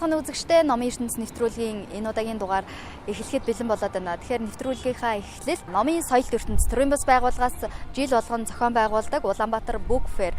бацхан үзэгчтэй номын ертөнц нэвтрүүлгийн энэ удаагийн дугаар эхлэхэд бэлэн болоод байна. Тэгэхээр нэвтрүүлгийнхаа эхлэл номын соёл ертөнц төрийн бас байгууллагаас жил болгон зохион байгуулдаг Улаанбаатар Book Fair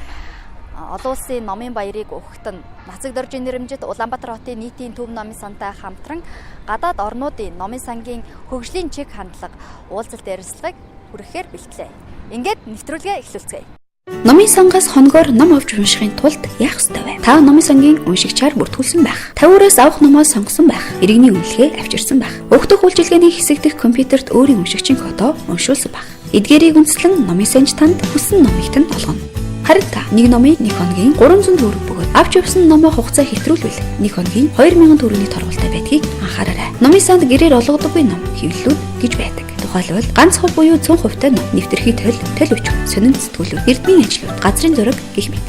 олон улсын номын баярыг өгөхтөн нацаг доржийн нэрэмжит Улаанбаатар хотын нийтийн төв номын сантай хамтран гадаад орнуудын номын сангийн хөгжлийн чиг хандлага уулзалт ярилцлагыг хүрэхээр бэлтлээ. Ингээд нэвтрүүлгээ эхлүүлцгээе. Номын сангаас хоногоор ном авч уншихын тулд яах ёстой вэ? Та номын сангийн уншигчаар бүртгүүлсэн байх. Тавиураас авах номоо сонгосон байх. Иргэний үнэлгээ авчирсан байх. Өгдөх үйлчилгээний хэсэг дэх компьютерт өөрийн уншигчийн фото уншуулсан байх. Эдгээрийг үндэслэн номын санж танд хүссэн номыг тань олгоно. Харин та нэг номыг нэг хоногийн 300 төгрөг бөгөөд авч явсан номоо хугацаа хэтрүүлвэл нэг хоногийн 2000 төгрөгийн торгуултай байдгийг анхаараарай. Номын санд гэрээр олгодоггүй ном хэвлэлүүд гэж байдаг. Тухайлбал ганц хувь буюу 100% ном, нэвтрхий төл өчм, сонин сэтгүүлүүд, эрдмийн ажлууд, газрын зураг гэх мэт.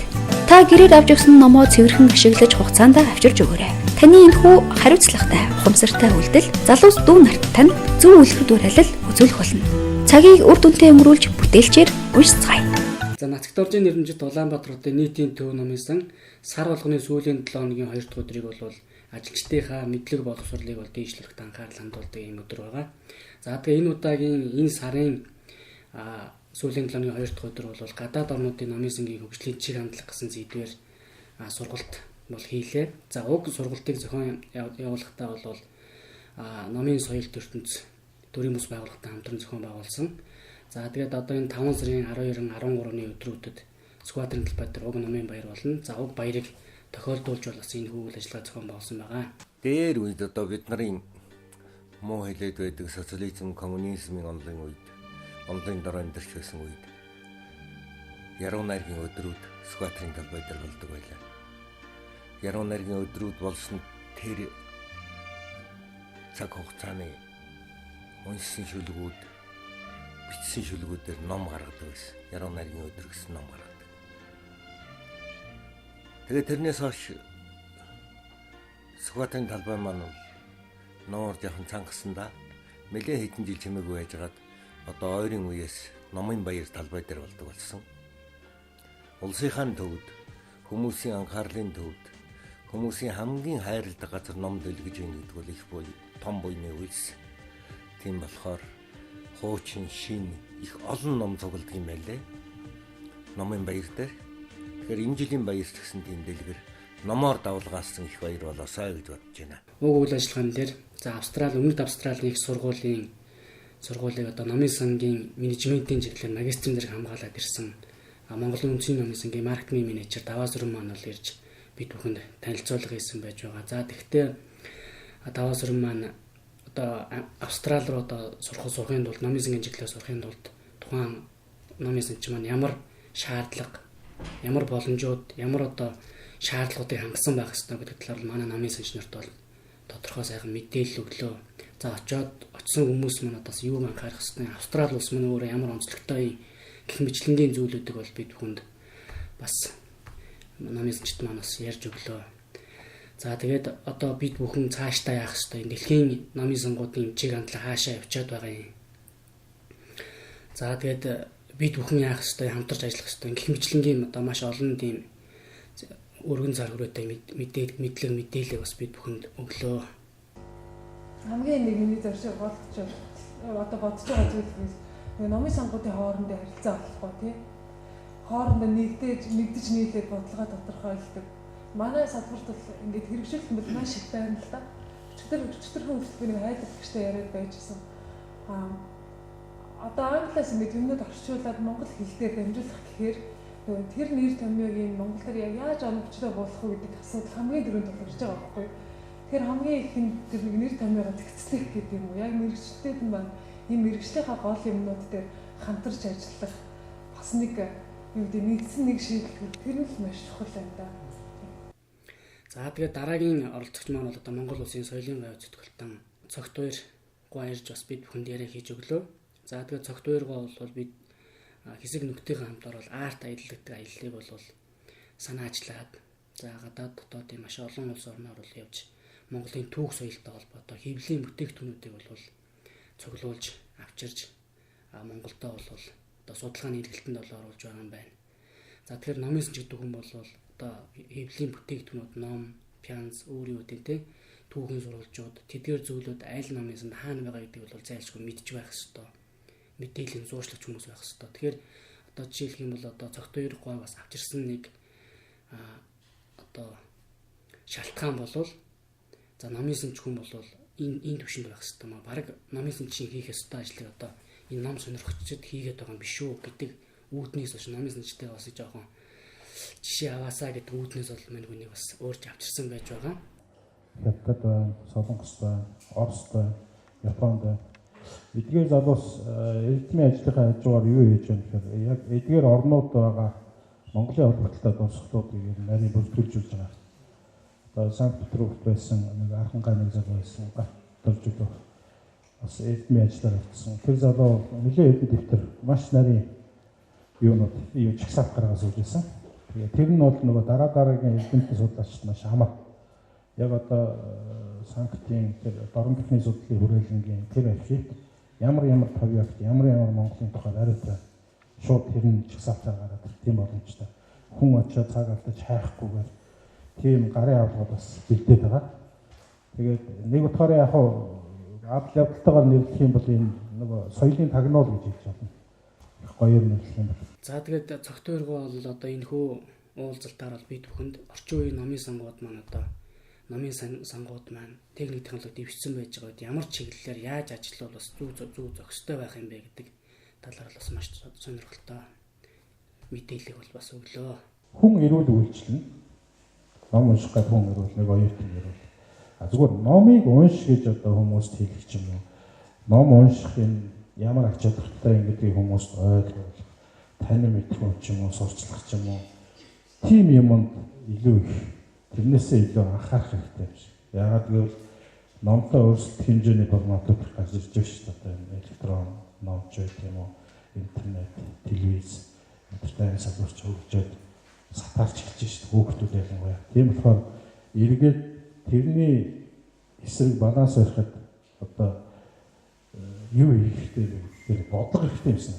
Та гэрээр авч явсан номоо цэвэрхэн ашиглаж хугацаанд авчирч өгөөрэй. Таны энэхүү хариуцлагатай, ухамсартай үйлдэл залуус дүү нарт тань зөв үлгэр дуурайл үзүүлэх болно. Цагийг үр дүнтэй өнгөрүүлж бүтээлчээр уншицгаая. За нацаг доржийн нэрэмжит Улаанбаатар хотын нийтийн төв номын сан сар болгоны сүүлийн 7 хоногийн 2 дахь өдрийг бол ажилчдынхаа мэдлэг боловсролыг бол дээшлэхэд анхаарал хандуулдаг юм өдөр байгаа. За тэгээ энэ удаагийн энэ сарын сүүлийн 7 хоногийн 2 дахь өдөр бол гадаад орнуудын номын сангийн хөгжлийн чиг хандлага гэсэн зэдвээр сургалт бол хийлээ. За уг сургалтыг зохион явуулахдаа бол номын соёл ертөнц төрийн бас байгууллагатай хамтран зохион байгуулсан. За тэгээд одоо энэ 5 сарын 12-13-ны өдрүүдэд Сүхбаатарын талбай дээр уг номын баяр болно. За уг баярыг тохиолдуулж бол бас энэ үйл ажиллагаа зохион байгуулсан байгаа. Дээр үед одоо бид нарын муу хэлээд байдаг социализм, коммунизмын онлын дараа амьдарч байсан үед яруу найргийн өдрүүд Сүхбаатарын талбай дээр болдог байлаа. Яруу найргийн өдрүүд болсон тэр цаг хугацааны уншсан шүлгүүд, бичсэн шүлгүүдээр ном гаргадаг байсан. Яруу найргийн өдөр гэсэн ном гаргадаг. Тэгээд тэрнээс хойш Сүхбаатарын талбай маань нуур жоохон цангасандаа нэлээд хэдэн жил чимээгүй байжгаад одоо ойрын үеэс номын баяр талбай дээр болдог болсон. Улсынхаа төвд, хүмүүсийн анхаарлын төвд, хүмүүсийн хамгийн хайрладаг газар ном дэлгэж ийн гэдэг бол их том буйны үйлс. Тийм болохоор хуучин, шин их олон ном цугладаг юм байлээ. Номын баяр дээр. Тэгэхээр энэ жилийн баяр гэсэн тийм дэлгэр номоор давалгаасан их баяр болоосаа гэж бодож байна. Уг үйл ажиллагаан дээр за Өмнөд Австралийн их сургуулийг одоо номын сангийн менежментийн чиглэлээр магистрийн зэрэг хамгаалаад ирсэн Монголын үндэсний номын сангийн маркетинг менежер Даваа Сүрэн маань бол ирж бид бүхэнд танилцуулга хийсэн байж байгаа. За тэгвэл Даваа Сүрэн маань одоо Австрали руу одоо сурахын тулд номын сангийн чиглэлээр сурахын тулд тухайн номын санч маань ямар шаардлага, ямар боломжууд, ямар одоо шаардлагуудыг хангасан байх ёстой гэдэг талаар манай номын санч нарт бол тодорхой сайхан мэдээлэл өглөө. За очсон хүмүүс маань одоо юуг анхаарах ёстой, Австрали улс маань өөрөө ямар онцлогтой гэх мэтлэнгийн зүйлүүдийг бол бид бүхэнд бас номын санчт маань бас ярьж өглөө. За тэгээд одоо бид бүхэн цаашдаа яах ёстой, дэлхийн номын сангуудын чиг хандлага хаашаа явчаад байгаа юм. За тэгээд бид бүхэн яах ёстой, хамтарч ажиллах ёстой гэх мэтлэнгийн одоо маш олон тийм өргөн зар хүрээтэй мэдээлэл бас бид бүхэнд өглөө. Хамгийн нэгний зорилго бодож байгаа зүйл нь номын сангуудын хоорондын харилцаа болохгүй тий. Хоорондоо нэгдэж нийлээд бодлогоо тодорхойлдог. Манай салбарт бол ингээд хэрэгжүүлэх юм бол маш их байна л да. Өчтөрхөн хөтөлбөрийн хайрлах гэжтэй яриад байжсэн. Одоо англиас ингээд юмнууд орчуулад монгол хэл дээр дамжуулах гэхээр тэр нэр томьёогийн монгол дээр яг яаж оновчтой болох вэ гэдэг асуудал хамгийн түрүүнд тулгарч байгаа байхгүй. Тэгэхээр хамгийн ихэнд тэр нэр томьёогоо тэгцлэх гэдэг юм уу? Яг мэрэгчлэлтэй нь байна. Энэ мэрэгжлийнхаа гол юмнууд дээр хамтарч ажиллах бас нэг юу гэдэг нэгдсэн нэг шийдэл тэр нь л маш чухал байна да. За тэгээд дараагийн оролцогч маань бол одоо Монгол улсын соёлын гавь зүтгэлтэн цогт баяр гуайрж бас бид бүхэнд яриа хийж өглөө. За тэгээд цогт баяргаа бол бид хэсэг нөхдийнхээ хамтаар бол арт аяллагдаг аяллыг бол санаачлаад за гадаад дотоодын маш олон улс орноор бол явж Монголын түүх соёлтой холбоотой хэвлэлийн бүтээгдэхүүнүүдийг бол цуглуулж авчирж Монголдо бол одоо судалгааны эргэлтэнд бол оруулж байгаа юм байна. За тэгэхээр номын санч гэдэг хүн бол одоо хэвлэлийн бүтээгдэхүүнүүд, ном, пянз өөр юу гэдэг те түүхэн сурвалжууд тэдгээр зүйлүүд аль номын санд хаана байгаа гэдгийг бол зайлшгүй мэдж байх ёстой. Мэдээллийн зууршлагч хүмүүс байх ёстой. Тэгэхээр одоо жишээлх юм бол одоо цогт 2 гой бас авчирсан нэг одоо шалтгаан болвол за номын сан хүн болвол энэ төвшөнд байх ёстой маа. Бараг номын сан чинь хийх ёстой ажлыг одоо энэ ном сонирхогчдод хийгээд байгаа юм биш үү гэдэг үүднээс болж номын санчтай бас жоохон жишээ аваасаа гэдэг үүднээс бол мань хүнийг бас өөрч авчирсан байж байгаа. Хятад байна, Солонгос байна, Орос байна, Японд байна. Эдгээр залуус эрдэмийн ажлынхаа хажуугаар юу хийж байна гэхээр яг эдгээр орнууд байгаа Монголын холбогдлолтой дурсгалуудыг нарийн бүрдүүлж байгаа. Одоо Санкт-Петербургт байсан нэг архан ганыг залуу байсан гатарж өгөх бас эрдэмийн ажиллаар явуулсан. Тэр залуу нэлээд хэдэн дэвтэр маш нарийн юунууд чагсаалт гаргаж суулжсэн. Тэгээ тэр нь бол нөгөө дараагийн эрдэмтний судлаачид маш хамаа. Яг одоо Санктын тэр дорн техникийн судлалын хүрээлэнгийн тэр архив ямар тавьяагт ямар Монголын тухай ариутай шууд хэрэн чагсаалтаар гараад тийм боломжтой. Хүн очиод цаг алдаж хайхгүйгээр тийм гарын авалгад бас бэлдээд байгаа. Тэгээд нэг утгаар яг адал явдалтайгаар нэрлэх юм бол энэ нөгөө соёлын тагнуул гэж хэлж байна. Их гоёор нэрлэх юм бол. За тэгээд цогт 2 гоо бол одоо энэ хүү уулзалтаар бол бид бүхэнд орчин үеийн номын сангууд маань одоо номын сангууд маань техник технологид дэвшсэн байж байгаад ямар чиглэлээр яаж ажиллавал бас зүү зохистой байх юм бэ гэдэг талаар бас маш сонирхолтой мэдээлэл бол бас өглөө. Хүн эрүүл үйлчлэн ном унших гэх хүн эрүүл нэг оюутан эрүүл. Зүгээр номыг унш гэж одоо хүмүүст хэлэх юм уу? Ном унших юм ямар ач холбогдолтой юм гэдгийг хүмүүст ойлгуул. Тань мэдэх юм ч юм уу, сурчлах ч юм уу. Тим юмд илүү их тэрнээсээ илүү анхаарах хэрэгтэй юм шиг. Яагаад гэвэл номтой өөрсдөх хэмжээний форматууд гарч ирж байгаа шүү дээ. Одоо электрон номч гэх юм уу, интернет, телевиз, интернет салбарч хөгжөөд сатаарч эхэлж шүү дээ. Хүүхдүүд ялангуяа. Тийм болохоор эргээд тэрний эсрэг баланс барихад одоо юу хийх хэрэгтэй бодлого хэрэгтэй юм шиг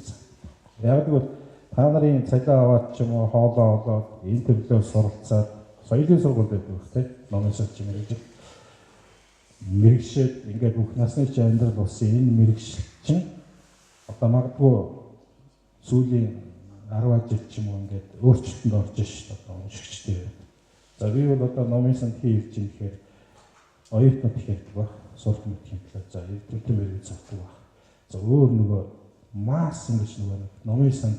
байна. Яагаад гэвэл та нарын цалиа аваад ч юм уу хоолоо олоод энэ төрлөө суралцаад соёлын сургууль байдаг тийм номын санч юм гэж мэрэгшээд ингээд бүх насны чинь амьдрал болсон энэ мэрэгшил чинь одоо магадгүй сүүлийн 10 жил ч юм уу ингээд өөрчлөлтөнд орж шүү дээ одоо уншигчтэй. За би бол одоо номын санч хийж юм гэхээр оюутнууд хийдэг баг, сурах мэдхийн талаар за эрдэмтэн мэрэг зөвхөн баг. За өөр нөгөө масс ингэж нөгөө номын санч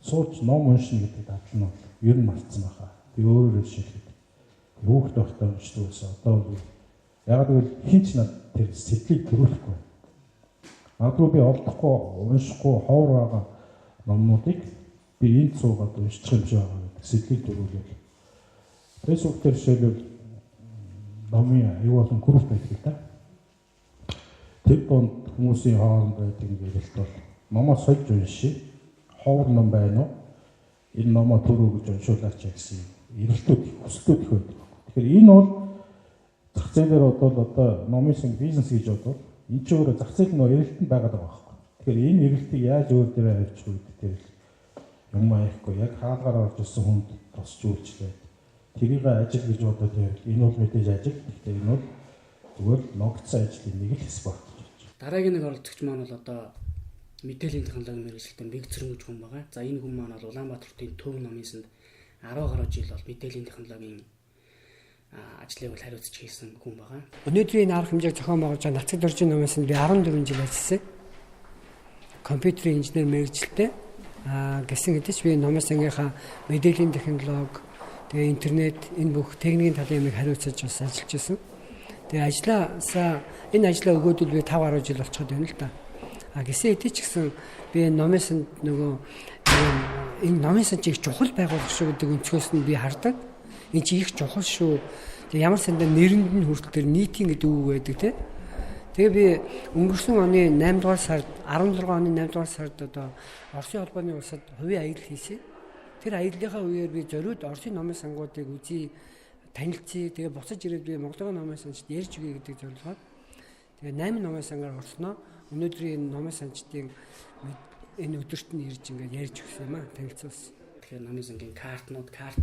сууч ном уншина гэдэг дадал нь ер нь мартсан байна. Би өөрөөр хэлшихэд хүүхд байхдаа уншдаг байсан. Одоо бол яг л хинч над тэр сэтгэлийг төрүүлэхгүй. Магадгүй би олдохгүй, уншихгүй ховор байгаа номнуудыг би энд суугаад уншчих юм шиг байгаа гэдэг сэтгэлийг төрүүлэв. Facebook дээр жишээлбэл номын аюул болон групп байдаг та. Тэр донд хүмүүсийн хооронд байдаг нэгэлт бол номоо сольж уншия. Ховор ном байна уу? Энэ номоо төрөө гэж уншуулаач гэсэн эрэлтүүд хүслүүд их байдаг. Тэгэхээр энэ бол зах зээлээр одоо номын сан бизнес гэж бодвол энэ ч өөрөө зах зээл нөө эрэлтэнд байгаад байгаа байхгүй. Тэгэхээр энэ эрэлтийг яаж өөр дээрээ авчих вэ гэдэг юм аяхгүй яг хаалгаар орж ирсэн хүнд тусч үйлчлээ. Тэрийг ажил гэж бодоод байвал энэ бол мэдээж ажил. Гэхдээ энэ бол зүгээр ногдсон ажлын нэг л хэсэг байна. Дараагийн нэг оролцогч маань бол одоо мэдээллийн технологийн мэргэжилтэн бэг цэрэн гэж хүн байгаа. За энэ хүн маань бол Улаанбаатарын төв номын санд 10 гаруй жил бол мэдээллийн технологийн ажлыг бол хариуцж хийсэн хүн байгаа. Өнөөдрийн арга хэмжээг зохион байгуулж байгаа нацаг дөржин номын санд би 14 жил ажилласан. Компьютерийн инженер мэргэжилтэй. Гэсэн хэдий ч би номын сангийнхаа мэдээллийн технологи, тэгээ интернет энэ бүх техникийн талын юмыг хариуцаж бас ажиллаж байсан. Тэгээ энэ ажлаа өгөөдөл би 5 гаруй жил болчиход байна л да. Гэсэн хэдий ч гэсэн би номын санд нөгөө энэ номын санчийг чухал байгуулах шүү гэдэг өнцгөөс нь би хардаг. Энэ чи их чухал шүү. Тэгээ ямар сандаа нэрэнд нь хүртэл тэр нийтийн гэдэг үг байдаг тий. Тэгээ би өнгөрсөн оны 8 дугаар сард 16 оны 8 дугаар сард одоо Оросын холбооны улсад хувийн аялал хийсэн. Тэр аяллахаа үеэр би зориуд Оросын номын сангуудыг үзье, танилцъя. Тэгээ буцаж ирээд би Монголын номын санчд ярьж өгье гэдэг зорилгоор тэгээ 8 номын сангаар орсноо. Өнөөдрийн номын санчдын энэ өдөрт нь ирж ингээд ярьж өгсөн юм аа, танилцуулсан. Тэгэхээр номын сангийн карт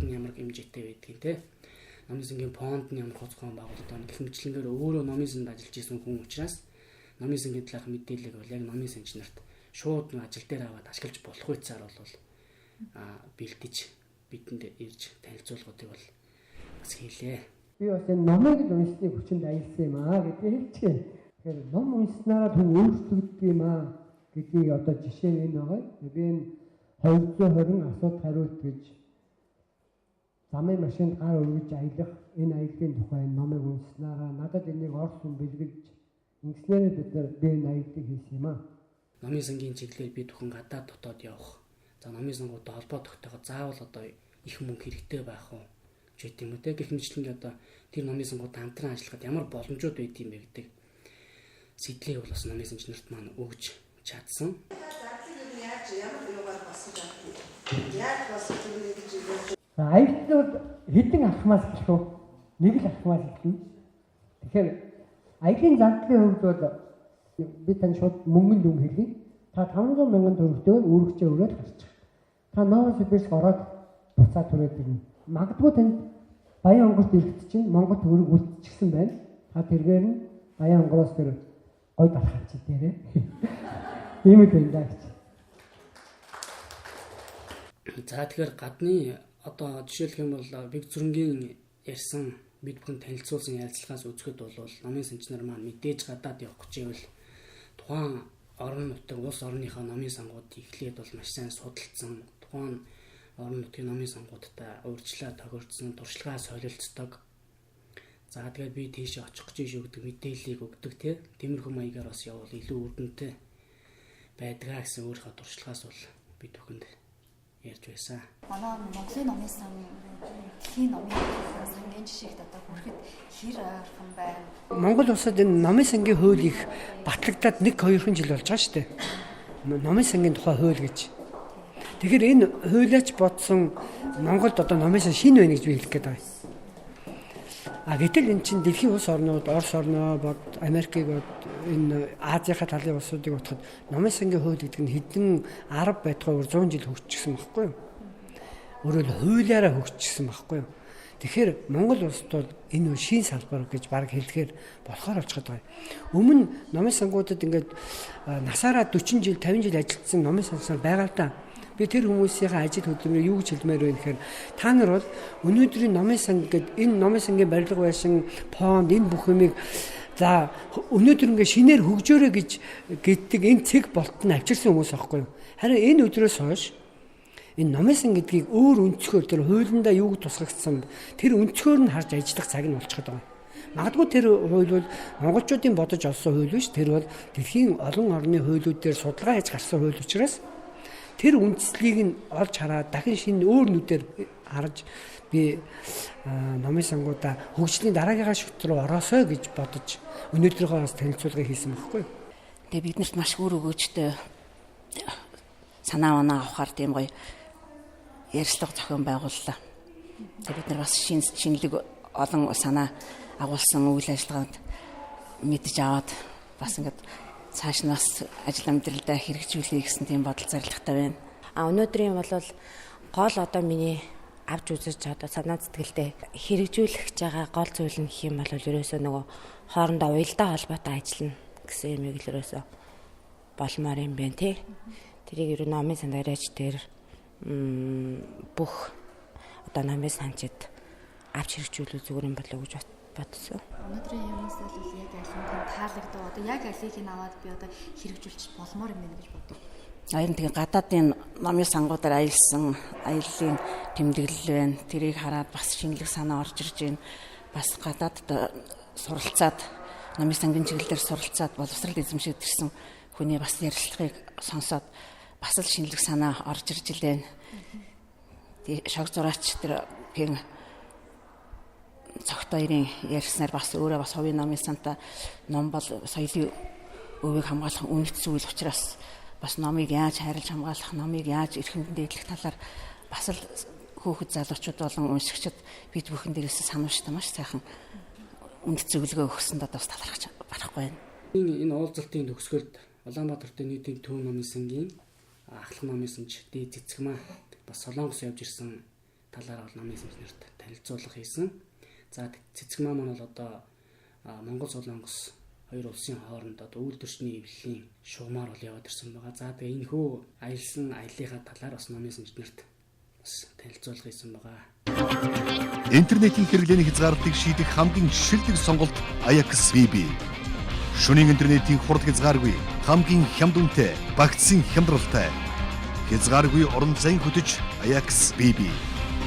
нь ямар хэмжээтэй байдгийг те. номын сангийн фонд нь ямар хоцгой байгуулалт байна гэх мэтлэнгээр өөрөө номын санд ажиллаж исэн хүн учраас номын сангийн талаарх мэдээллийг бол яг номын санч нарт шууд нэг ажил дээр аваад ашиглаж болох үцээр бол бэлдэж бидэнд ирж танилцуулгуудыг бол бас хийлээ. Би бас энэ номыг л уншсны хүчинд аялсан юм аа гэдгийг хэлчихэ. Тэгэхээр ном уншснараа хүн өөрчлөгддөг юм аа гэдгийг одоо жишээ нь энэ байгаа. Би энэ 220 асуулт хариулт гэж замын машинд гар өргөж аялах энэ аяллаа тухай номыг уншснараа надад энийг орсон бэлгэлж ингэснээр би энэ аяллыг хийсэн юм аа. Номын сангийн чиглэлээр би бүхэн гадаад дотоод явах. За номын сангуудтай холбоо тогтооход заавал одоо их мөнгө хэрэгтэй байх уу? Ч гэдэм үү те гэх мэтлэн одоо тэр номын сангуудтай хамтран ажиллахад ямар боломжууд байд юм бэ гэдэг сэтлийг бол бас номын санч нарт маань өгж чадсан. Аяллууд хэдэн алхмаас эхлэх вэ? Нэг л алхмаас эхэлнэ. Тэгэхээр аялын зардлын хувьд бол би тань шууд мөнгөнд үг хэлье. Та 500 мянган төгрөгтөөр үүрэгчээ өрөөд харчих. Та Новосибирск ороод буцаад түрээд ирнэ. Магадгүй танд Баян онгорт ирэхэд чинь Монгол төгрөг үлдчихсэн байна. Та тэргээр нь Баян онгороос тэр гой дарахч дээрээ. Ийм л байна гэж. За тэгэхээр гадны одоо жишээлх юм бол Бэг Зүрэнгийн ярьсан бид бүхэн танилцуулсан ярилцлагаас үзэхэд бол номын санч нар маань мэдээж гадаад явах гэж байвал тухайн орон нутаг улс орныхоо номын сангуудыг эхлээд бол маш сайн судалсан. Тухайн орон нутгийн номын сангуудтай урьдчилан тохирдсон туршлагаа солилцдог. За тэгээд би тийш очих гэж өгдөг мэдээллийг өгдөг тиймэрхүү маягаар бас явал илүү үрдэнтэй байдгаа гэсэн өөрийнхөө туршлагаас бол бид бүхэнд ярьж байсан. Манай Монголын номын сан дэлхийн номын сангийн жишээт одоо хүрэхэд хэр ойрхон байна. Монгол улсад энэ номын сангийн хууль их батлагдаад 1-2 жил болж байгаа шүү дээ. Номын сангийн тухай хууль гэж. Тэгэхээр энэ хуулиач бодсон Монголд одоо номын сан шинэ байна гэж би хэлэх гээд байна. Гэтэл энэ чинь дэлхийн улс орнууд, Орос орноо бод, Америкийг бод, энэ Азийнхаа талын улсуудыг бодоход номын сангийн хууль гэдэг нь хэдэн 10 байтугай 100 жил хөгжчихсэн байхгүй юу? Өөрөөр хуулиараа хөгжчихсэн байхгүй юу? Тэгэхээр Монгол улсад бол энэ шин салбар гэж баг хэлэхээр болохоор болчиход байгаа. Өмнө номын сангуудад ингээд насаараа 40 жил, 50 жил ажилласан номын сангсаар байгаа л да. Би тэр хүмүүсийн ажил хөдөлмөрийг юу гэж хэлмээр вэ гэхээр та нар бол өнөөдрийн номын сан гэдэг энэ номын сангийн барилга байшин, фонд энэ бүх юмыг за өнөөдөр ингээ шинээр хөгжөөрэй гэж гэддэг энэ цэг болтон авчирсан хүмүүс аахгүй юу. Харин энэ өдрөөс хойш энэ номын сан гэдгийг өөр өнцгөр тэр хуулиндаа юу тусгагдсан тэр өнцгөр нь харж ажиллах цаг нь болчиход байгаа. Магадгүй тэр хууль бол монголчуудын бодож олсон хууль биш. Тэр бол дэлхийн олон орны хуулиуд дээр судалгаа хийж гарсан хууль учраас тэр үндслийг нь олж хараад дахин шинэ өөр нүдээр харж би номын сангуудаа хөгжлийн дараагийнхаа шүт рүү ороосоо гэж бодож өнөөдрийнхөө бас танилцуулгыг хийсэн байхгүй юу. Тэгээ биднэрт маш өөр өгөөжтэй санаа оноо авахар тийм гоё ярилцлага зохион байгууллаа. Тэгээ бид нар бас шинэлэг олон санаа агуулсан үйл ажиллагаанд мэдж аваад бас ингээд цааш нь бас ажил амьдралдаа хэрэгжүүлэе гэсэн тийм бодол зорилготой байна. Өнөөдрийн бол гол одоо миний авч үзэж одоо санаа сэтгэлдээ хэрэгжүүлэх байгаа гол зүйл нь гэх юм бол ерөөсөө нөгөө хоорондоо уялдаа холбоотой ажиллана гэсэн юм л ерөөсөө болмоор юм байна тий. Тэрийг ер нь номын сандараач дээр бүх одоо номын санчид авч хэрэгжүүлэх зүгээр юм болоо гэж бодсон. Өнөөдрийн юмнаас бол яг алинтан таалагдав. Одоо яг алийг нь аваад би одоо хэрэгжүүлчих болмоор юм байна гэж боддог. Аян тэгээ гадаадын номын сангуудаар аялсан аяллаа тэмдэглэл байна. Тэрийг хараад бас шинэлэг санаа орж ирж байна. Бас гадаадд суралцаад номын сангийн чиглэлээр суралцаад боловсрал эзэмшиж ирсэн хүний бас ярилцлагыг сонсоод бас л шинэлэг санаа орж ирж байна. Тэгээ шог зураач тэр хин цогтойрын ярьснаар бас өөрөө бас хувийн номын сантаа ном бол соёлын өвийг хамгаалах үнэт зүйл учраас бас номыг яаж хайрлаж хамгаалах, номыг яаж эрхэм дээдлэх талаар бас л хөөхд залуучууд болон уншигчид бид бүхэн дээрээс санууштай маш сайхан үнэт зөвлөгөө өгсөнд одоо бас талархаж барахгүй байна. Энэ уулзалтын төгсгөлд Улаанбаатарын нийтийн төв номын сангийн ахлах номын санч дээд цэцгмаа бас Солонгос явж ирсэн талаар бол номын санч нарт танилцуулга хийсэн. За цэцэг маань бол одоо Монгол Солонгос хоёр улсын хооронд одоо үйл төрчний эвлэлийн шугамар бол яваад ирсэн байгаа. За тэгээ энэ хөө аялсан аяллахаа талаар бас номын санжнарт бас танилцуулга хийсэн байгаа. Интернетийн хэрэглээний хязгаарлалтыг шийдэх хамгийн шилдэг сонголт Ajax BB. Шөнийн интернетийн хурд хязгааргүй, хамгийн хямд үнэтэй, багцсан хямдралтай. Хязгааргүй орон зайн хөтөж Ajax BB.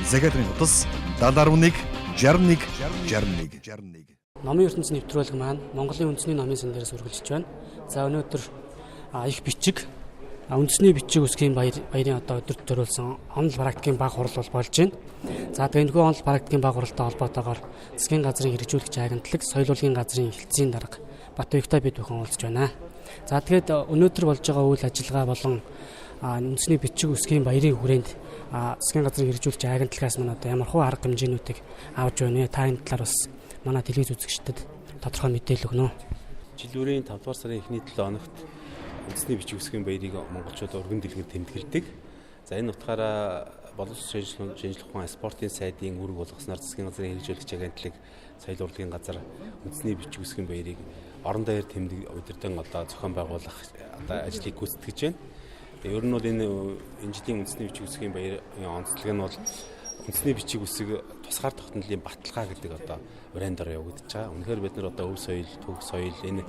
Захиатрын утас 711 61 61. Номын ертөнцийн нэвтрүүлэг маань Монголын үндэсний номын сан дээрээс үргэлжлэж байна. За өнөөдөр их бичиг үндэсний бичиг үсгийн баярын одоо өдөрт зориулсан онол практикийн баг хурал бол болж байна. За тэгээ энэхүү онол практикийн баг хуралтай холбоотойгоор засгийн газрын хэрэгжүүлэгч агентлаг, соёл урлагийн газрын эхлэлцийн дарга Бат-Erdene бид бүхэн уулзж байна. За тэгээд өнөөдөр болж байгаа үйл ажиллагаа болон үндэсний бичиг үсгийн баярын хүрээнд засгийн газрын хэрэгжүүлэгч агентлагаас маань одоо ямар хуу арга хэмжээнүүдийг авч байна вэ? Та энэ талаар бас манай телевиз үзэгчдэд тодорхой мэдээлэл өгнө үү? Жилүүрийн 5 дугаар сарын эхний 7 хоногт үндэсний бичиг үсгийн баярыг монголчууд өргөн дэлгэр тэмдэглэдэг. За энэ утгаараа боловсрол шинжилх ухаан спортын сайдын үүрэг болгосноор засгийн газрын хэрэгжүүлэгч агентлаг, соёл урлагийн газар үндэсний бичиг үсгийн баярыг орон даяар тэмдэг удирдан одоо зохион байгуулах одоо ажлыг гүйцэтгэж байна. Ер нь бол энэ жилийн үндэсний бичиг үсгийн баярын онцлог нь бол үндэсний бичиг үсэг тусгаар тогтнолын баталгаа гэдэг одоо урайндаар явагдаж байгаа. Үнэхээр бид нар одоо өв соёл, төв соёл энэ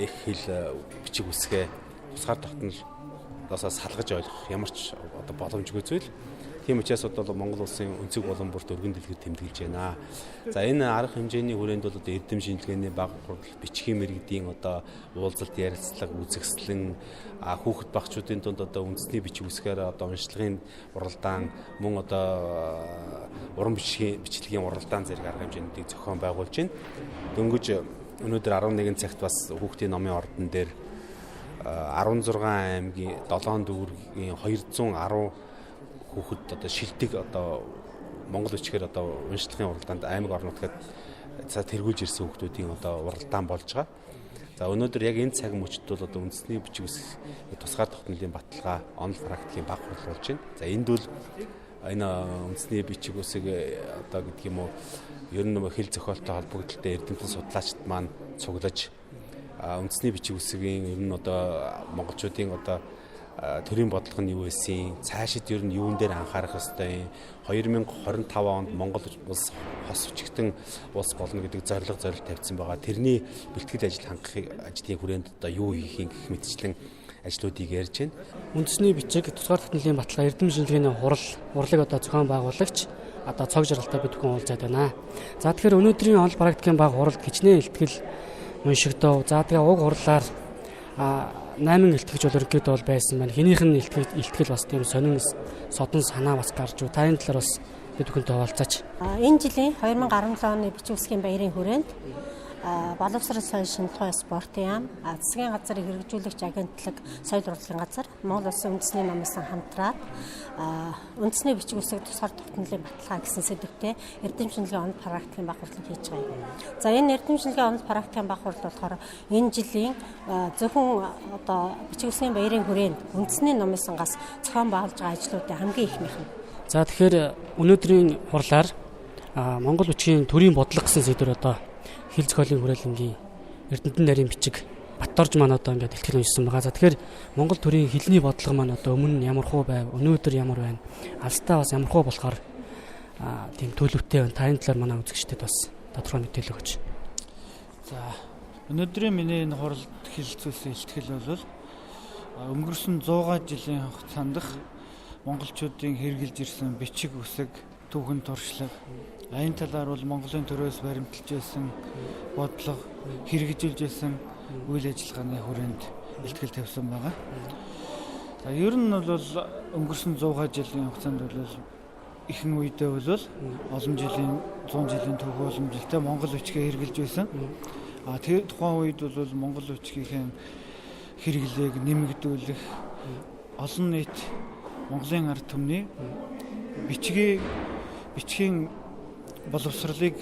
их хэл бичиг үсгээ тусгаар тогтнолоос салгаж ойлгох ямар ч одоо боломжгүй зүйл. Тийм учраас одоо Монгол улсын өнцөг болон бүрт өргөн дэлгэр тэмдэглэж байна. За энэ арга хэмжээний хүрээнд бол одоо эрдэм шинжилгээний баг хурал, бичгийн мэргэдийн одоо уулзалт, ярилцлага, үзэсгэлэн хүүхэд багчуудын дунд одоо үндэсний бичиг үсгээр одоо уншлагын уралдаан, мөн одоо уран бичлэгийн уралдаан зэрэг арга хэмжээндийг зохион байгуулж байна. Дөнгөж өнөөдөр 11 цагт бас хүүхдийн номын ордон дээр 16 аймгийн 7 дүүргийн 210 хүүхэд одоо шилдэг одоо Монгол бичгээр одоо уншлагын уралдаанд аймаг орнуудад тэргүүлж ирсэн хүүхдүүдийн одоо уралдаан болж байгаа. За өнөөдөр яг энэ цаг мөчид бол одоо үндэсний бичиг үсэг тусгаар тогтнолын баталгаа онол практикийн баг хурал болж байна. За энд бол энэ үндэсний бичиг үсэг одоо гэдэг юм уу ер нь хэл зохиолтой холбогдлолтой эрдэмтэн судлаачид маань цуглаж үндэсний бичиг үсгийн ер нь одоо монголчуудын одоо төрийн бодлого нь юу байсан, цаашид ер нь юун дээр анхаарах ёстой, 2025 онд Монгол улс хос хүчтэн улс болно гэдэг зорилго тавьсан байгаа. Тэрний бэлтгэл ажил хангахын ажлын хүрээнд одоо юу хийхин гэх мэтчлэн ажлуудыг ярьж байна. Үндэсний бичиг тусгаар тогтнолын баталгаа эрдэм шинжилгээний урлаг одоо зохион байгуулагч одоо цог жаргалтай бид бүхэн уулзаад байна. За тэгэхээр өнөөдрийн онол практикийн баг хуралд хичнээн илтгэл уншигдав. За тэгээ уг хурлаар 8 илтгэж бол ерөнхийдөө бол байсан байна. Хинийх нь илтгэл бас тийм сонин содон санаа бас гарч юу. Та энэ талаар бас бид бүхэнтэй хуваалцаач. Энэ жилийн 2017 оны бичиг үсгийн баярын хүрээнд боловсрол соёл шинжилх ухаан спортын яам, засгийн газрын хэрэгжүүлэгч агентлаг, соёл урлагийн газар, Монгол улсын үндэсний номын сан хамтраад үндэсний бичиг үсэг тусгаар тогтнолын баталгаа гэсэн сэдвтэй эрдэм шинжилгээ онол практикийн баг хурлыг хийж байгаа юм. За энэ эрдэм шинжилгээ онол практикийн баг хурал болохоор энэ жилийн зөвхөн одоо бичиг үсгийн баярын хүрээнд үндэсний номын сангаас зохион байгуулж байгаа ажлуудын хамгийн ихнийх нь. За тэгэхээр өнөөдрийн хурлаар Монгол бичгийн төрийн бодлого гэсэн сэдвээр одоо хэл зохиолын хүрээлэнгийн эрдэмтэн нарийн бичиг Бат-Erdene маань одоо ингээд илтгэл уншсан байгаа. За тэгэхээр Монгол төрийн хэлний бодлого маань одоо өмнө нь ямар хөө байв, өнөөдөр ямар байна, алстаа бас ямар хөө болохоор тийм төлөвтэй байна. Та энэ талаар манай үзэгчдэд бас тодорхой мэдээлэл өгөөч. За өнөөдрийн миний энэ хуралд хэлэлцүүлсэн илтгэл бол өнгөрсөн 100 жилийн хугацаанд монголчуудын хэрэгжилж ирсэн бичиг үсэг, түүхэн туршлага энэ талаар бол Монголын төрөөс баримталж байсан бодлого хэрэгжилж байсан үйл ажиллагааны хүрээнд илтгэл тавьсан байгаа. За ер нь бол өнгөрсөн 100 жилийн хугацаанд бол ихэнх үедээ бол олон жилийн 100 жилийн төв уламжлалтай монгол бичгээ хэрэгжилж байсан. Тэр тухайн үед бол монгол бичгийн хэрэглээг нэмэгдүүлэх, олон нийт Монголын ард түмний бичгийн боловсролыг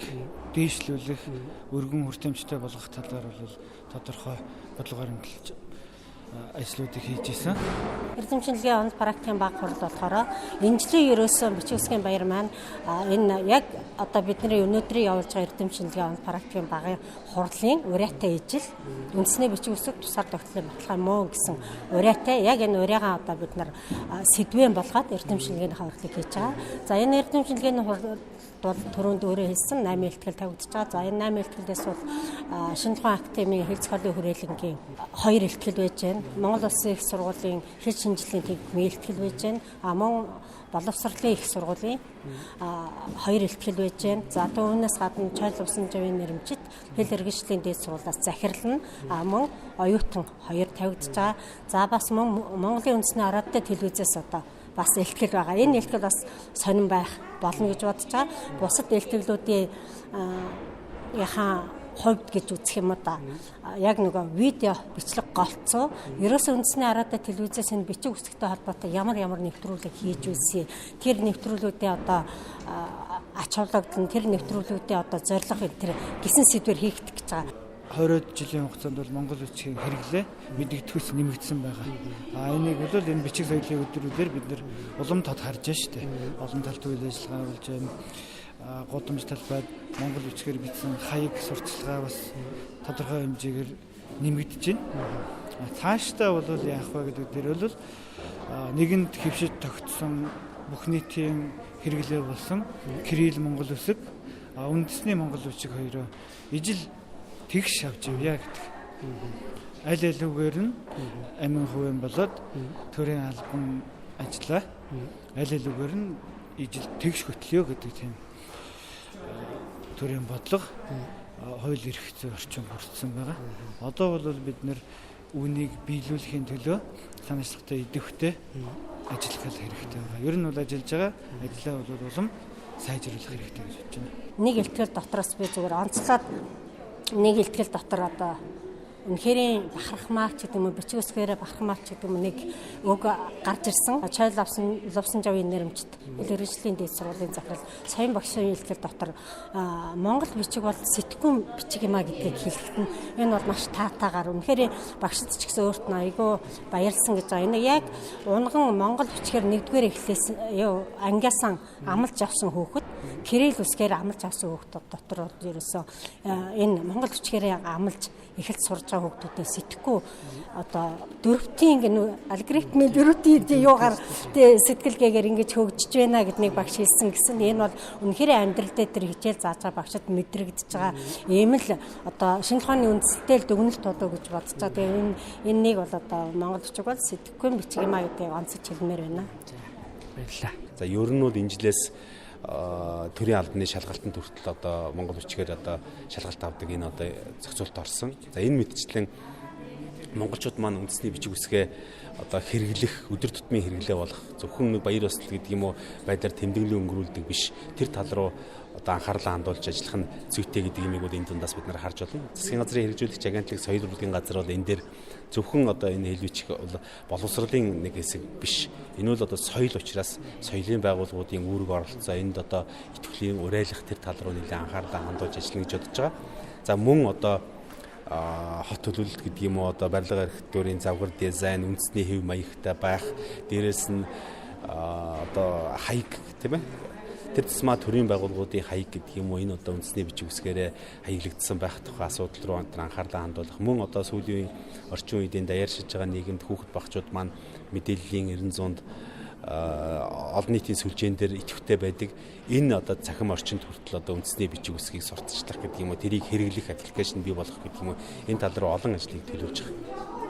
дээшлүүлэх, өргөн хүртээмжтэй болгох талаар бол тодорхой бодлогоор хөндлөж ажлуудыг хийж исэн. Эрдэмтдийн онд практикийн баг хурал болохоор энэ жилийн ерөөсөн бичиг үсгийн баяр маань энэ яг одоо бидний өнөөдрийн явуулж байгаа эрдэмтдийн онд практикийн багын хурлын ураатай ижил үндэсний бичиг үсэг тусаар тогтлын баталгаа муу гэсэн ураатай яг энэ ураагаа одоо бид нар сэдвэн болгоод эрдэмтдийн хавралыг хийж байгаа. За энэ эрдэмтдийн хурал бол түрүүнд өөрөө хэлсэн 8 ихтгэл тавигдж байгаа. За энэ 8 ихтгэлээс бол шинэ тухайн академийн хэл зохиолын хүрээлэнгийн 2 ихтгэл байж байна. Монгол Улсын их сургуулийн хэл шинжилгээний техникийн ихтгэл байж байна. Мөн боловсролын их сургуулийн 2 ихтгэл байж байна. За түүнээс гадна Чойл усан жавын нэрмжит хэл иргэншлийн дээд сургуулиас захирлан мөн оюутан 2 тавигдж байгаа. За бас мөн Монголын үндэсний ороотой телевизээс одоо бас ихтгэл байгаа. Энэ ихтгэл бас сонирн байх болно гэж бодож байгаа. Бусад ихтгэлүүдийн яхаа хувьд гэж үзэх юм да. Яг нөгөө видео бичлэг голцоо ерөөсөө үндэсний араатай телевизээс энэ бичиг үсгтэй холбоотой ямар нэвтрүүлэг хийж үлсээ. Тэр нэвтрүүлгүүдээ одоо ач холбогдол тэр нэвтрүүлгүүдээ одоо зорилго тэр гисэн сэдвэр хийгдэх гэж байгаа. 20 жилийн хугацаанд бол Монгол бичгийн хэрэглээ мэдэгдэхүйс нэмэгдсэн байгаа. Энийг бол энэ бичиг соёлын өдрүүдээр бид нэр улам тод харж байна шүү дээ. Олон талт үйл ажиллагаа болж байна. Гудамж талбайд Монгол бичгээр бичсэн хаяг сурталчилгаа бас тодорхой хэмжээгээр нэмэгдэж байна. Цаашдаа бол яах вэ гэдэг дээр бол нэгэнд хэвшиж тогтсон бүх нийтийн хэрэглээ болсон Кирилл Монгол үсэг, үндэсний Монгол бичиг хоёроо ижил тэгш авч явъя гэдэг. Аль алиугаар нь амин хувийн болоод төрийн албан ажиллаа аль алиугаар нь ижил тэгш хөтлөё гэдэг тийм төрийн бодлого хууль эрх зүйн орчин хүртсэн байгаа. Одоо бол бид нэр үүнийг биелүүлэхийн төлөө санаачлагтай идэвхтэй ажиллах хэрэгтэй байгаа. Ер нь бол ажиллаж байгаа ажлаа бол улам сайжруулах хэрэгтэй гэж бодож байна. Нэг ихтгэл дотроос би зүгээр онцлоод нэг ихтгэл дотор одоо үнэхээр бахархмаач гэдэг юм уу бичиг үсгээр бахархмаач гэдэг юм нэг үг гарч ирсэн. Чойл ловсон жавын нэрмжит хэл иргэншлийн дээд сургуулийн захирал саян багшийн ихтгэл дотор Монгол бичиг бол сэтгүүн бичиг юмаа гэдгийг хэлэхэд нь энэ бол маш таатаагаар үнэхээр багшид ч гэсэн өөрт нь айгүй баярлсан гэж байгаа. Энэ яг унган Монгол бичгээр нэгдүгээр эхлээс ангиасан амлж авсан хүүхэд Кирилл үсгээр амлж авсан хүүхдүүд дотор бол ерөөсөө энэ Монгол бичгээр амлж эхэлж сурж байгаа хүүхдүүдээ сэтгэхгүй одоо дөрвтийн алгоритмын дөрвтийн юугаар сэтгэлгээгээр ингэж хөгжиж байна гэд нэг багш хэлсэн гэсэн. Энэ бол үнэхээр амьдрал дээр тэр хичээл зааж байгаа багшид мэдрэгдэж байгаа. Ийм л одоо шинэ ухааны үндсэлтэй л дүгнэлт болоо гэж бодож байгаа. Тэгээ энэ нэг бол одоо Монгол бичиг бол сэтгэхгүй бичиг юм аа гэдгийг онцолж хэлмээр байна. Баярлалаа. За ер нь бол энэ жилээс төрийн албаны шалгалтанд хүртэл одоо Монгол бичгээр одоо шалгалт авдаг энэ одоо зохицуулт орсон. За энэ мэдчлэн монголчууд маань үндэсний бичиг үсгээ одоо хэрэглэх, өдөр тутмын хэрэглээ болох зөвхөн нэг баяр ёслол гэдэг юм уу байдлаар тэмдэглэн өнгөрүүлдэг биш. Тэр тал руу одоо анхаарлаа хандуулж ажиллах нь зүйтэй гэдэг юмыг бол энэ дундаас бид нар харж байна. Засгийн газрын хэрэгжүүлэгч агентлаг соёл урлагийн газар бол энэ дээр зөвхөн одоо энэ хэл бичиг боловсролын нэг хэсэг биш. Энэ бол одоо соёл учраас соёлын байгууллагуудын үүрэг оролцоо энд одоо итгэлийн урайлах тэр тал руу нэлээд анхаарлаа хандуулж ажиллана гэж бодож байгаа. За мөн одоо хот төлөвлөлт гэдэг юм уу одоо барилга архитектурын завгар дизайн, үндэсний хэв маягтай байх, дээрээс нь одоо хаяг тийм ээ. Тэр тусмаа төрийн байгууллагуудын хаяг гэдэг юм уу энэ одоо үндэсний бичиг үсгээрээ хаяглагдсан байх тухай асуудал руу анхаарлаа хандуулах. Мөн одоо сүүлийн орчин үеийн даяаршиж байгаа нийгэмд хүүхэд багчууд маань мэдээллийн 900-д олон нийтийн сүлжээн дээр идэвхтэй байдаг. Энэ одоо цахим орчинд хүртэл одоо үндэсний бичиг үсгийг сурталчлах гэдэг юм уу тэрийг хэрэглэх аппликейшн бий болгох гэдэг юм уу энэ тал руу олон ажлыг төлөвлөж байгаа.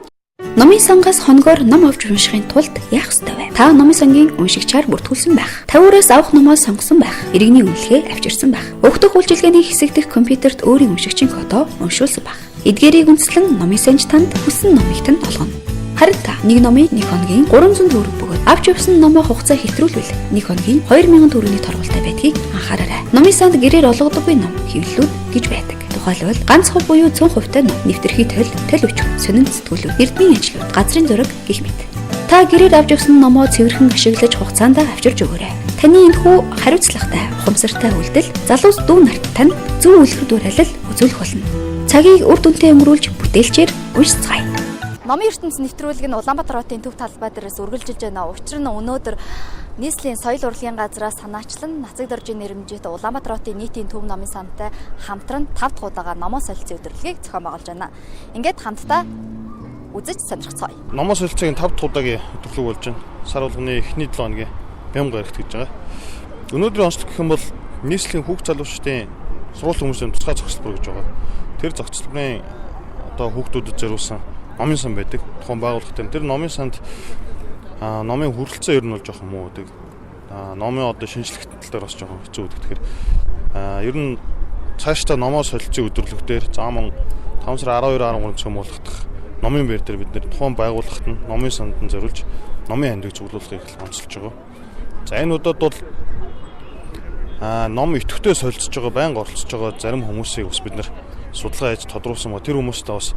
Номын сангаас хоногоор ном авч уншихын тулд яах ёстой вэ? Та номын сангийн уншигчаар бүртгүүлсэн байх. Тавиураас авах номоо сонгосон байх. Иргэний үнэлгээ авчирсан байх. Өгдөх үйлчилгээний хэсэг дэх компьютерт өөрийн уншигчийн кодоо уншуулсан байх. Эдгээрийг үндэслэн номын санж танд хүссэн номыг тань олгоно. Харин та нэг номыг нэг хоногийн 300 төгрөг бөгөөд авч явсан номоо хугацаа хэтрүүлвэл нэг хоногийн 2000 төгрөгийн торгуултай байдгийг анхаараарай. Номын санд гэрээр олгодоггүй ном хэвлэлүүд гэж байдаг. Тухайлбал ганц хувь буюу 100% ном, нэвтрхий төл өчгөн, сонин сэтгүүлүүд, эрдмийн ажлууд, газрын зураг гэх мэт. Та гэрээр авч явсан номоо цэвэрхэн ашиглаж хугацаанд авчирч өгөөрэй. Таны энэхүү хариуцлагатай, ухамсартай үйлдэл залуус дүү нарт тань зөв үйлдвэр дуурайлал үзүүлэх болно. Цагийг үр дүнтэй өнгөрүүлж бүтээлчээр уншицгаая. Номын ертөнцийн нэвтрүүлэг нь Улаанбаатар хотын төв талбай дээрээс үргэлжилж байна. Учир нь өнөөдөр нийслэлийн соёл урлагийн газраас санаачлан нацаг доржийн нэрмжит Улаанбаатар хотын нийтийн төв номын самтай хамтран 5 дахь удаага номоо солилцсон өдрөлгийг зохион байгуулж байна. Ингээд хамтдаа үзэж сонирхцгаая. Номоо солилцоогийн 5 дахь удаагийн өдрөлөг болж байна. Сар болгоны эхний 7 хоногийн бямга гарагт гэж байгаа. Өнөөдрийн онцлог гэх юм бол нийслэлийн хүүхд залуучдын сургууль хүмүүсийн тусгай зохицлбор гэж байгаа. Тэр зохицлборын одоо хүүхдүүдэд зориулсан номын сан байдаг. Тухайн байгууллагатай. Тэр номын санд номын хүрэлцээ ер нь бол жоохон муу гэдэг. Номын одоо шинжлэх талаар бас жоохон хэцүү гэдэг. Тэгэхээр ер нь цаашдаа номоо солилцсон өдрөлөг дээр зааман 5 сар 12-13 цөм болгох номын байр дээр бид нэр тухайн байгууллагт нь номын санд нь зориулж номын хандыг цуглуулахыг онцолж байгаа. За энэ удаад бол ном идэвхтэй солилцож байгаа, байнга оролцож байгаа зарим хүмүүсийг бас бид нэр судалгаа хийж тодруулсан ба тэр хүмүүстээ бас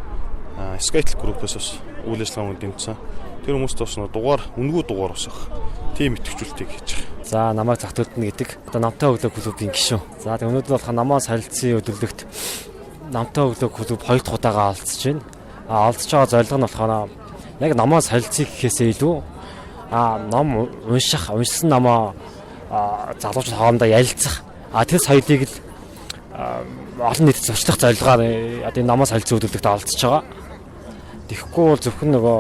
Skytel группээс бас үйл ажиллагаанд дэмжсэн. Тэр хүмүүст бас дугаар, үнэгүй дугаар усах тийм идэвхжүүлэлтийг хийж байгаа. За намайг Bat-Erdene гэдэг одоо намтай өглөө клубын гишүүн. За тэгээ өнөөдөр болох намаа солилцсон өдрөлөгт намтай өглөө клуб 2 дахь удаага олцож байна. Олцож байгаа зорилго нь болохоор яг намаа солилцох гэхээсээ илүү ном уншсан намаа залуучууд хоорондоо ярилцах. Тэр соёлыг л олон нийтэд зурчлах зорилгоор одоо энэ намаа солилцсон өдрөлөгт олцож байгаа. Тэгэхгүй бол зөвхөн нөгөө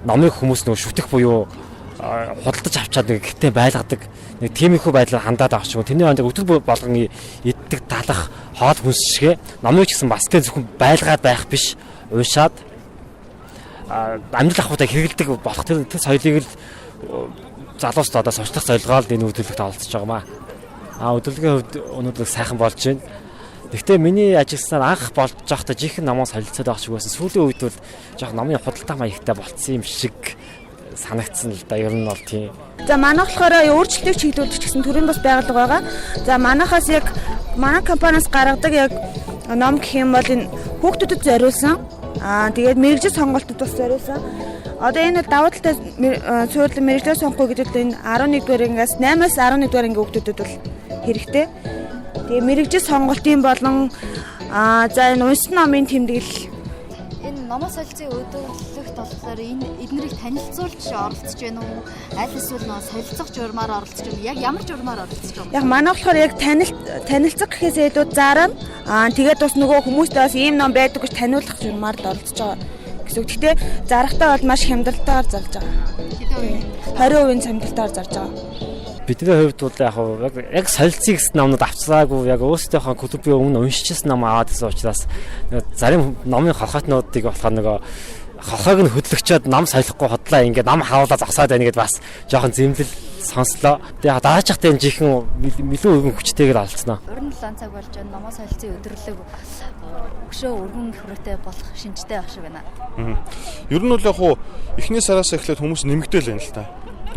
номыг хүмүүс нөгөө шүтэх буюу худалдаж авчаад нэг гитээ байлгадаг нэг тиймэрхүү байдлаар хандаад авах ч юм уу. Тэрний хандаг өдөр болгон иддэг талах хоол хүнс шигэ номыг ч гэсэн бас тэ зөвхөн байлгаад байх биш уушаад амьдрал ахуйтай хэрэгэлдэг болох тэр соёлыг л залуучд одоо сурчлах зорилгоор энэ өдрөлөгт олцож байгаа маа. Өдрөлгийн хувьд өнөөдөр сайхан болж байна. Гэхдээ миний ажилласнаар анх болж байхдаа жинхэнэ намаа солилцоод байх шиг байсан. Сүүлийн үед бол жоох намын худалдаа маягтай болцсон юм шиг санагдсан л да. Ер нь бол тийм. За манайх болохоор өөрчлөлтийг чиглүүлдэг ч гэсэн төрийн бас байгууллага байгаа. За манайхаас яг манай компаниас гаргадаг яг ном гэх юм бол энэ хүүхдүүдэд зориулсан. Тэгээд мэрэгжил сонголтод бас зориулсан. Одоо энэ давуу талтай суурилан мэрэгчлээ сонгохгүй гэдэг нь 11 дугаар ангиас 8-аас 11 дугаар ангийн хүүхдүүдэд бол хэрэгтэй. Тэгээ мэрэгжил сонголтын болон за энэ уншсан номын тэмдэглэл энэ номоо солилцсон өдрөлөгт болохоор энэ эднэрийг танилцуулж оролцож байна уу? Аль эсвэл нөө солилцох журмаар оролцож байна. Яг ямар журмаар оролцож байна? Яг манай болохоор яг танилцах гэхээс илүү зарам тэгээд бас нөгөө хүмүүстээ бас ийм ном байдаг гэж таниулах журмаар оролцож байгаа гэсэн үг. Гэхдээ зарахтаа бол маш хямдалтайгаар зарж байгаа. 20% хямдалтайгаар зарж байгаа. Бидний хувьд бол яг солилцыг гэсэн номнууд авцраагүй яг өөрсдийнхөө клубын өмнө уншижсэн ном аваад гэсэн учраас зарим номын холхойтнуудыг болохоор нөгөө холхойг нь хөдлөгчөөд ном солихгүй хотлаа ингээд ном хавуулаа засаад байна гэдээ бас жоохон зэмлэл сонслоо. Тэгээ даажихтай энэ жихэн илүү өргөн хүчтэйгээр алдснаа. 27 цаг болж байна. Номоо солилцсон өдрөлөг өшөө өргөн хүрээтэй болох шинжтэй байх шиг байна. Ер нь бол яг хуу эхний сараас эхлээд хүмүүс нэмэгдээл байна л та.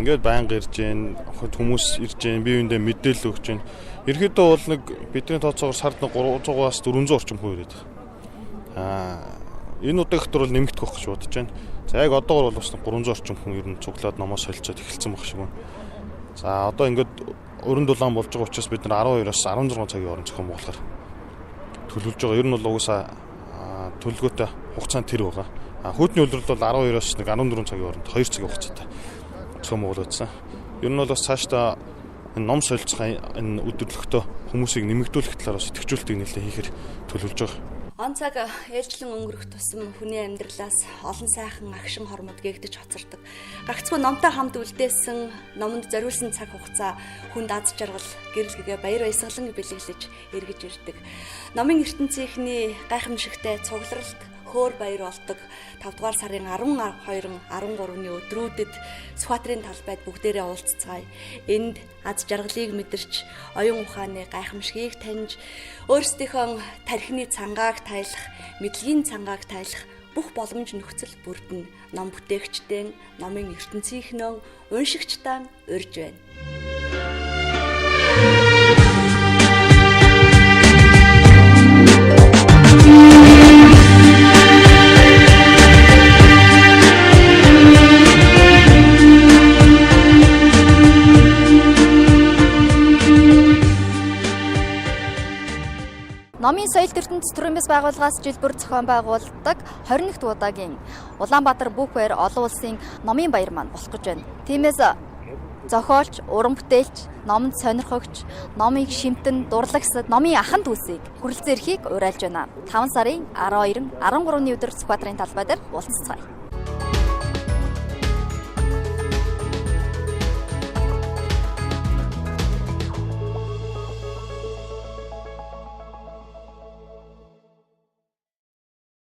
Ингээд байнга ирж гэн хүмүүс ирж гэн бие биендээ мэдээлэл өгч гэн. Ерөөдөө бол нэг бидний тооцоогоор сард 300-аас 400 орчим хүн ирээд байгаа. Энэ удаагт бол нэмэгдэх байх гэж бодож байна. За яг одоогор бол бас 300 орчим хүн ер нь цуглаад номоо солилцоод эхэлсэн байх шиг байна. За одоо ингээд өрн дулаан болж байгаа учраас бид нар 12-аас 16 цагийн хооронд зохион байгуулахаар төлөвлөж байгаа. Ер нь бол угаасаа төлөвлөгөөтэй хугацаанд тэр байгаа. Хүүдний үйлрэл бол 12-аас 14 цагийн хооронд 2 цагийн хугацаатай зохион байгуулагдсан. Ер нь бол бас цаашдаа энэ ном солилцох энэ өдөрлөгтөө хүмүүсийг нэмэгдүүлэх талаар бас идэвхжүүлэлтийг нэлээд хийхээр төлөвлөж байгаа. Он цаг ээлжлэн өнгөрөх тусам хүний амьдралаас олон сайхан агшин хормод гээгдэж хоцордог. Гагцгүй номтой хамт үлдээсэн, номонд зориулсан цаг хугацаа хүнд аз жаргал, гэрэл гэгээ баяр баясгалан бэлэглэж эргэж ирдэг. Номын ертөнцийнхний гайхамшигтай цугларалт хөөр баяр болдог 5 дугаар сарын 12, 13-ны өдрүүдэд Сүхбаатарын талбайд бүгдээрээ уулзцгаая. Энд аз жаргалыг мэдэрч, оюун ухааны гайхамшгийг таньж, өөрсдийнхөө тархины цангааг тайлах, мэдлэгийн цангааг тайлах бүх боломж нөхцөл бүрдэн ном бүтээгчдэн, номын ертөнцийнхнөө уншигчдаа урьж байна. Номын соёл ертөнцийн төрийн бас байгууллагаас жил бүр зохион байгуулдаг 21 дахь удаагийн Улаанбаатар Бук Фэйр олон улсын номын баяр маань болох гэж байна. Тиймээс зохиолч, уран бүтээлч, номонд сонирхогч, номыг шимтэн, дурлагсад, номын ахан дүүсийг хүрэлцэн эрхийг уриалж байна. 5 сарын 12, 13-ны өдөр Сүхбаатарын талбай дээр уулзцгаая.